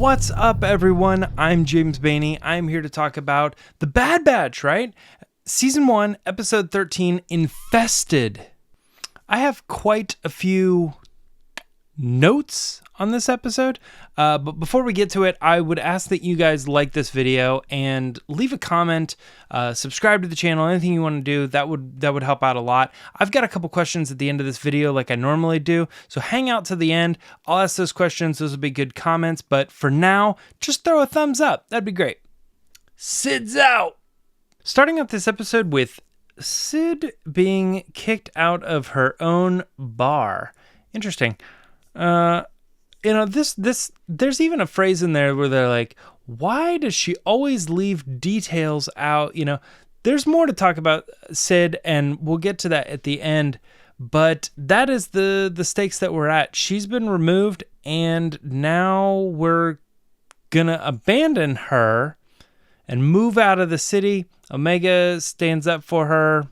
What's up, everyone? I'm James Baney. I'm here to talk about The Bad Batch, right? Season 1, Episode 13, Infested. I have quite a few notes on this episode, but before we get to it, I would ask that you guys like this video and leave a comment, subscribe to the channel, anything you want to do. That would help out a lot. I've got a couple questions at the end of this video like I normally do, so hang out to the end. I'll ask those questions. Those will be good comments, but for now, just throw a thumbs up. That'd be great. Sid's out! Starting up this episode with Sid being kicked out of her own bar. Interesting. There's even a phrase in there where they're like, why does she always leave details out? You know, there's more to talk about Sid, and we'll get to that at the end, but that is the stakes that we're at. She's been removed, and now we're gonna abandon her and move out of the city. Omega stands up for her.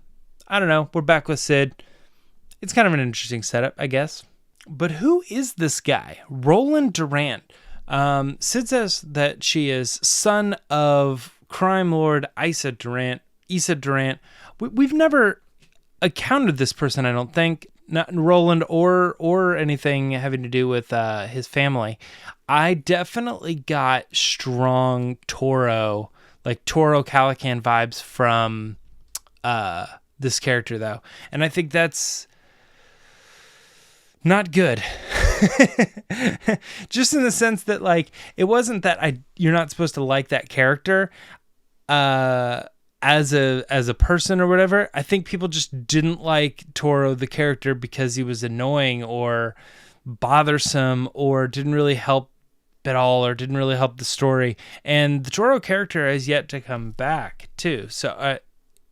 I don't know. We're back with Sid. It's kind of an interesting setup, I guess. But who is this guy? Roland Durant. Sid says that she is son of crime lord Issa Durant. We've never encountered this person, I don't think. Not Roland or anything having to do with his family. I definitely got strong Toro Calican vibes from this character, though. And I think that's not good. Just in the sense that, like, it wasn't that you're not supposed to like that character as a person or whatever. I think people just didn't like Toro the character because he was annoying or bothersome or didn't really help at all or didn't really help the story. And the Toro character has yet to come back too. So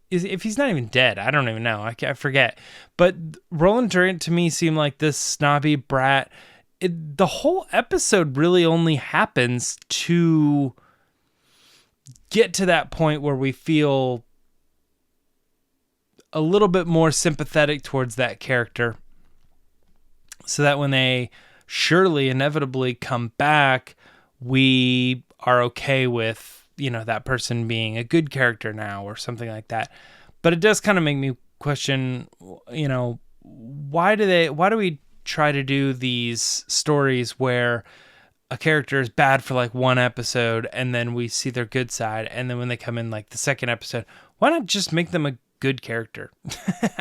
if he's not even dead, I don't even know. I forget. But Roland Durant to me seemed like this snobby brat. The whole episode really only happens to get to that point where we feel a little bit more sympathetic towards that character, so that when they surely inevitably come back, we are okay with, you know, that person being a good character now or something like that. But it does kind of make me question, you know, why do we try to do these stories where a character is bad for like one episode and then we see their good side, and then when they come in like the second episode, why not just make them a good character?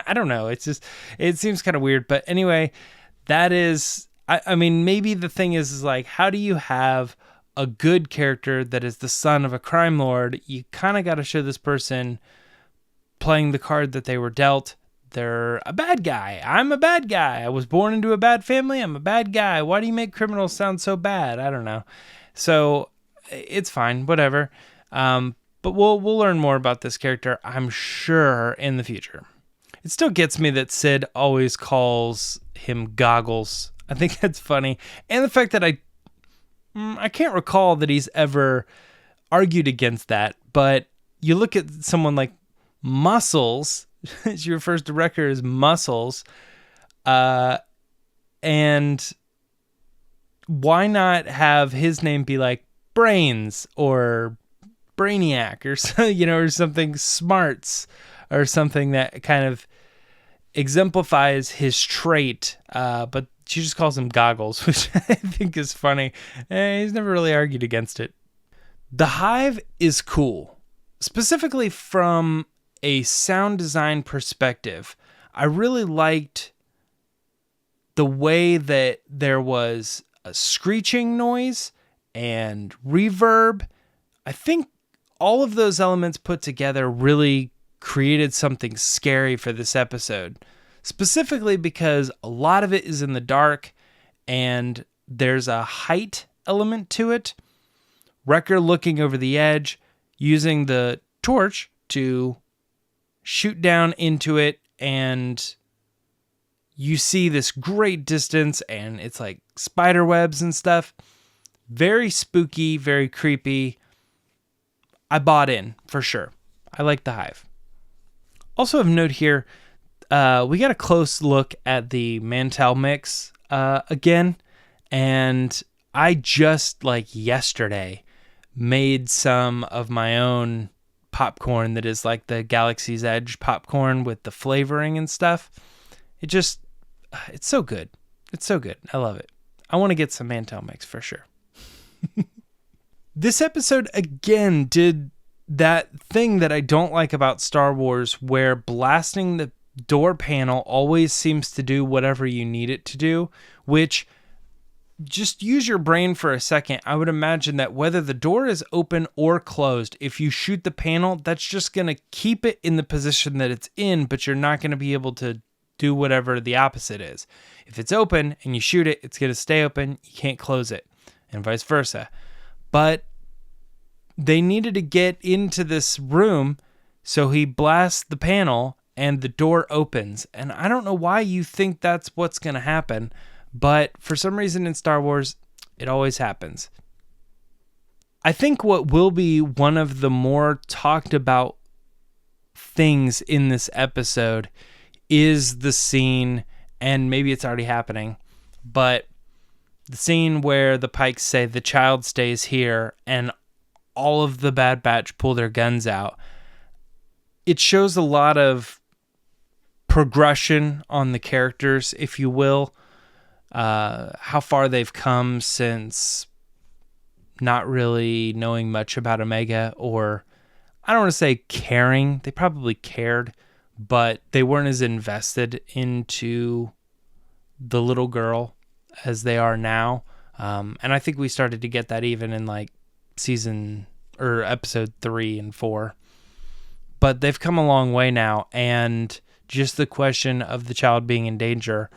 I don't know. It seems kind of weird. But anyway, that is, I mean, maybe the thing is like, how do you have a good character that is the son of a crime lord? You kind of got to show this person playing the card that they were dealt. They're a bad guy. I'm a bad guy. I was born into a bad family. I'm a bad guy. Why do you make criminals sound so bad? I don't know. So it's fine, whatever. But we'll learn more about this character, I'm sure, in the future. It still gets me that Sid always calls him Goggles. I think that's funny. And the fact that I can't recall that he's ever argued against that, but you look at someone like Muscles, she refers to Wrecker as Muscles, and why not have his name be like Brains or Brainiac or so, you know, or something Smarts or something that kind of exemplifies his trait, but she just calls him Goggles, which I think is funny. He's never really argued against it. The Hive is cool, specifically from a sound design perspective. I really liked the way that there was a screeching noise and reverb. I think all of those elements put together really created something scary for this episode. Specifically because a lot of it is in the dark and there's a height element to it. Wrecker looking over the edge, using the torch to shoot down into it, and you see this great distance and it's like spider webs and stuff. Very spooky, very creepy. I bought in for sure. I like the Hive. Also of note here, we got a close look at the Mantell mix again, and I just, like, yesterday made some of my own popcorn that is like the Galaxy's Edge popcorn with the flavoring and stuff. It's so good. It's so good. I love it. I want to get some Mantel mix for sure. This episode again did that thing that I don't like about Star Wars, where blasting the door panel always seems to do whatever you need it to do, which, just use your brain for a second. I would imagine that whether the door is open or closed, if you shoot the panel, that's just going to keep it in the position that it's in, but you're not going to be able to do whatever the opposite is. If it's open and you shoot it, it's going to stay open. You can't close it, and vice versa. But they needed to get into this room, so he blasts the panel and the door opens. And I don't know why you think that's what's going to happen, but for some reason in Star Wars, it always happens. I think what will be one of the more talked about things in this episode is the scene, and maybe it's already happening, but the scene where the Pikes say the child stays here and all of the Bad Batch pull their guns out. It shows a lot of progression on the characters, if you will. How far they've come since not really knowing much about Omega, or I don't want to say caring. They probably cared, but they weren't as invested into the little girl as they are now. And I think we started to get that even in like episode 3 and 4. But they've come a long way now, and just the question of the child being in danger,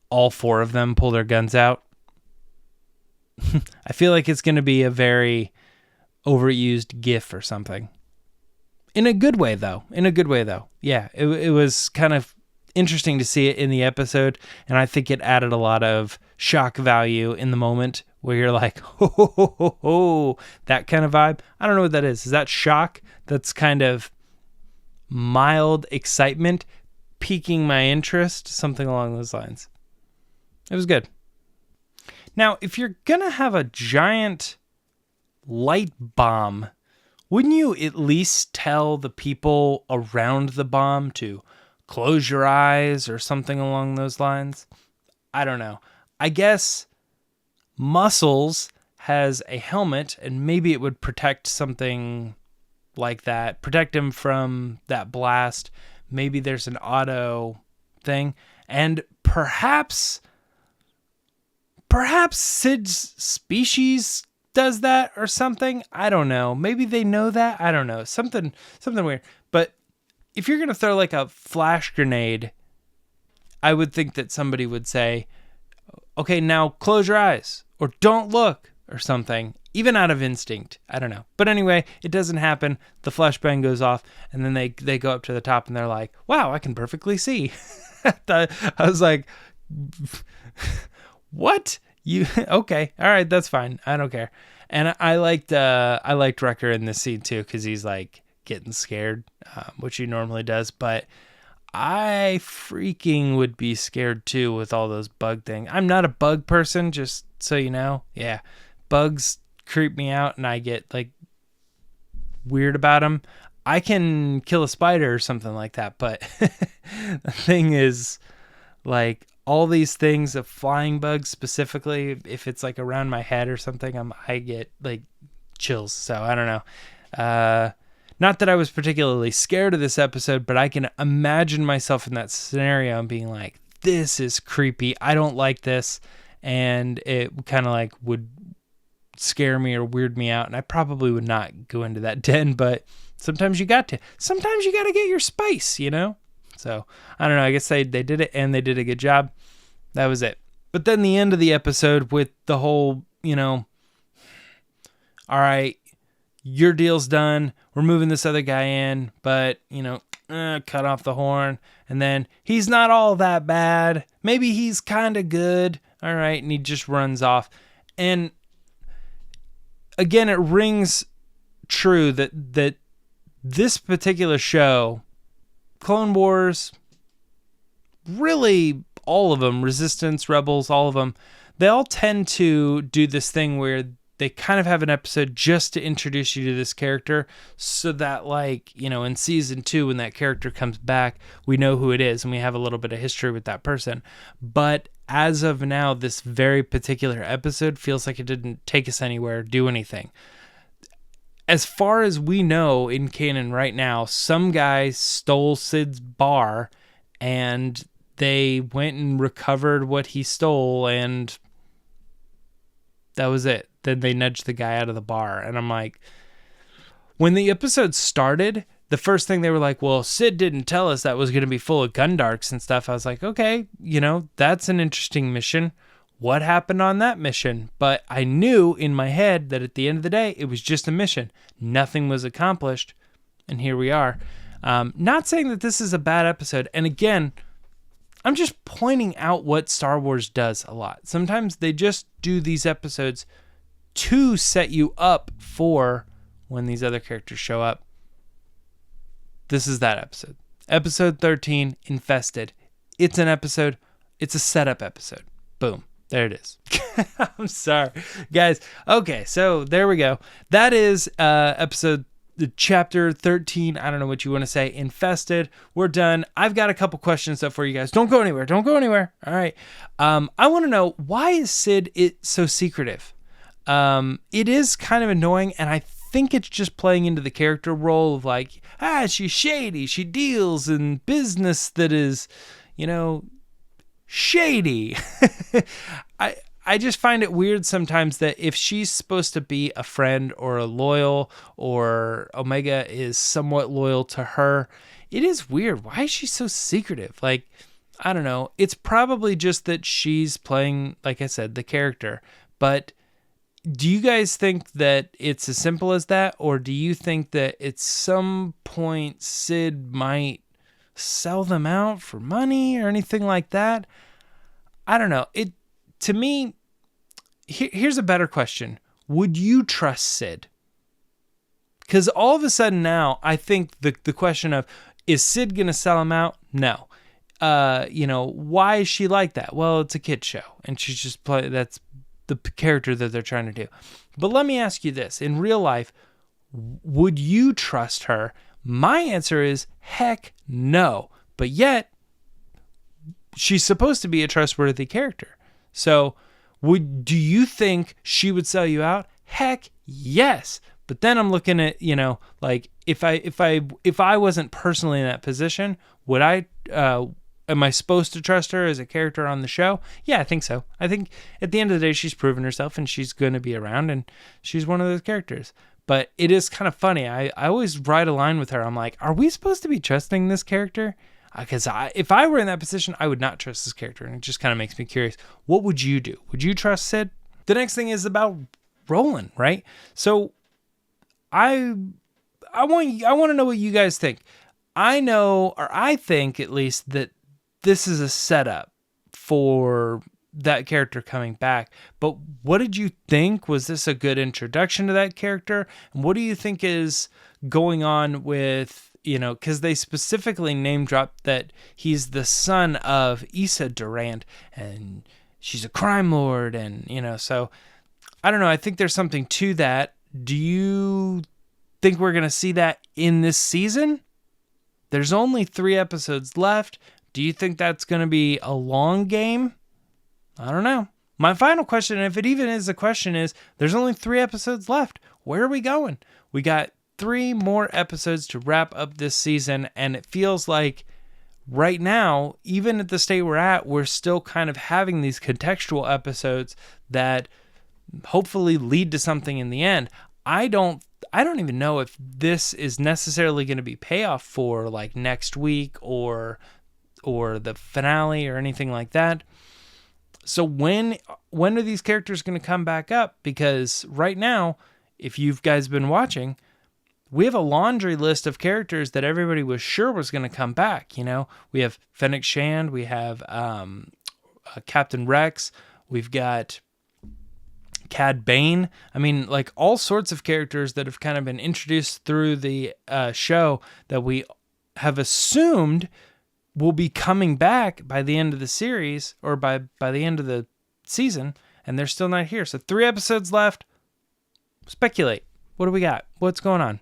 all 4 of them pull their guns out. I feel like it's going to be a very overused gif or something. In a good way, though. Yeah, it was kind of interesting to see it in the episode, and I think it added a lot of shock value in the moment where you're like, ho, ho, ho, ho, ho, that kind of vibe. I don't know what that is. Is that shock? That's kind of mild excitement, piquing my interest, something along those lines. It was good. Now, if you're going to have a giant light bomb, wouldn't you at least tell the people around the bomb to close your eyes or something along those lines? I don't know. I guess Muscles has a helmet, and maybe it would protect something like that, protect him from that blast. Maybe there's an auto thing, and perhaps Sid's species does that or something. I don't know. Maybe they know that. I don't know. Something weird. But if you're going to throw like a flash grenade, I would think that somebody would say, okay, now close your eyes or don't look or something, even out of instinct. I don't know. But anyway, it doesn't happen. The flashbang goes off, and then they go up to the top and they're like, wow, I can perfectly see. I was like, what? You okay? All right, that's fine. I don't care. And I liked Wrecker in this scene too, because he's like getting scared, which he normally does. But I freaking would be scared too with all those bug things. I'm not a bug person, just so you know. Yeah, bugs creep me out, and I get like weird about them. I can kill a spider or something like that, but the thing is, like, all these things of flying bugs specifically, if it's like around my head or something, I get like chills. So I don't know. Not that I was particularly scared of this episode, but I can imagine myself in that scenario and being like, this is creepy. I don't like this. And it kind of like would scare me or weird me out. And I probably would not go into that den, but sometimes you got to. Sometimes you got to get your spice, you know? So, I don't know. I guess they did it, and they did a good job. That was it. But then the end of the episode with the whole, you know, all right, your deal's done. We're moving this other guy in, but, you know, cut off the horn. And then he's not all that bad. Maybe he's kind of good. All right. And he just runs off. And again, it rings true that this particular show, Clone Wars, really all of them, Resistance, Rebels, all of them, they all tend to do this thing where they kind of have an episode just to introduce you to this character so that, like, you know, in season 2, when that character comes back, we know who it is and we have a little bit of history with that person. But as of now, this very particular episode feels like it didn't take us anywhere, do anything. As far as we know in canon right now, some guy stole Sid's bar and they went and recovered what he stole, and that was it. Then they nudged the guy out of the bar. And I'm like, when the episode started, the first thing they were like, well, Sid didn't tell us that was going to be full of gundarks and stuff. I was like, okay, you know, that's an interesting mission. What happened on that mission? But I knew in my head that at the end of the day, it was just a mission. Nothing was accomplished. And here we are. Not saying that this is a bad episode. And again, I'm just pointing out what Star Wars does a lot. Sometimes they just do these episodes to set you up for when these other characters show up. This is that episode. Episode 13, Infested. It's an episode. It's a setup episode. Boom. There it is. I'm sorry, guys. Okay, so there we go. That is chapter 13. I don't know what you want to say. Infested. We're done. I've got a couple questions up for you guys. Don't go anywhere. Don't go anywhere. All right. I want to know, why is Sid so secretive? It is kind of annoying, and I think it's just playing into the character role of like, she's shady. She deals in business that is, you know, shady. I just find it weird sometimes that if she's supposed to be a friend or a loyal, or Omega is somewhat loyal to her, it is weird. Why is she so secretive? Like, I don't know. It's probably just that she's playing, like I said, the character. But do you guys think that it's as simple as that? Or do you think that at some point Sid might sell them out for money or anything like that? I don't know. To me, here's a better question. Would you trust Sid? Because all of a sudden now, I think the question of, is Sid going to sell him out? No. You know, why is she like that? Well, it's a kid's show, and she's just that's the character that they're trying to do. But let me ask you this. In real life, would you trust her? My answer is heck no. But yet, she's supposed to be a trustworthy character. So, do you think she would sell you out? Heck yes. But then I'm looking at, you know, like if I wasn't personally in that position, would I am I supposed to trust her as a character on the show? Yeah, I think so. I think at the end of the day, she's proven herself and she's going to be around, and she's one of those characters. But it is kind of funny. I always ride a line with her. I'm like, are we supposed to be trusting this character? Because if I were in that position, I would not trust this character. And it just kind of makes me curious. What would you do? Would you trust Sid? The next thing is about Roland, right? So I want to know what you guys think. I know, or I think at least, that this is a setup for that character coming back. But what did you think? Was this a good introduction to that character? And what do you think is going on with, you know, because they specifically name dropped that he's the son of Issa Durant and she's a crime lord, and, you know, so I don't know. I think there's something to that. Do you think we're going to see that in this season? There's only 3 episodes left. Do you think that's going to be a long game? I don't know. My final question, if it even is a question, is there's only 3 episodes left. Where are we going? We got 3 more episodes to wrap up this season, and it feels like right now, even at the state we're at, we're still kind of having these contextual episodes that hopefully lead to something in the end. I don't even know if this is necessarily going to be payoff for like next week or the finale or anything like that. So when are these characters going to come back up? Because right now, if you guys been watching, we have a laundry list of characters that everybody was sure was going to come back. You know, we have Fennec Shand, we have Captain Rex, we've got Cad Bane. I mean, like all sorts of characters that have kind of been introduced through the show that we have assumed will be coming back by the end of the series, or by the end of the season. and they're still not here. So 3 episodes left. Speculate. What do we got? What's going on?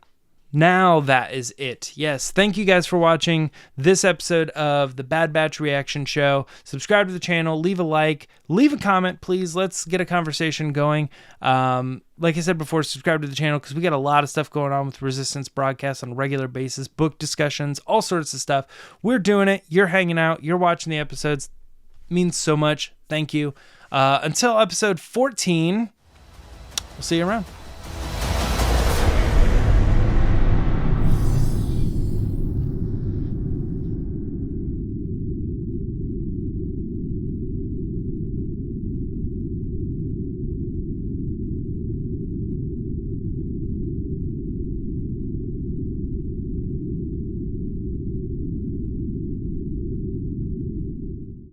Now that is it. Yes, thank you guys for watching this episode of the Bad Batch Reaction Show. Subscribe to the channel, leave a like, leave a comment, please. Let's get a conversation going. Like I said before, subscribe to the channel because we got a lot of stuff going on with Resistance broadcasts on a regular basis, book discussions, all sorts of stuff. We're doing it. You're hanging out. You're watching the episodes. It means so much. Thank you. Until episode 14, we'll see you around.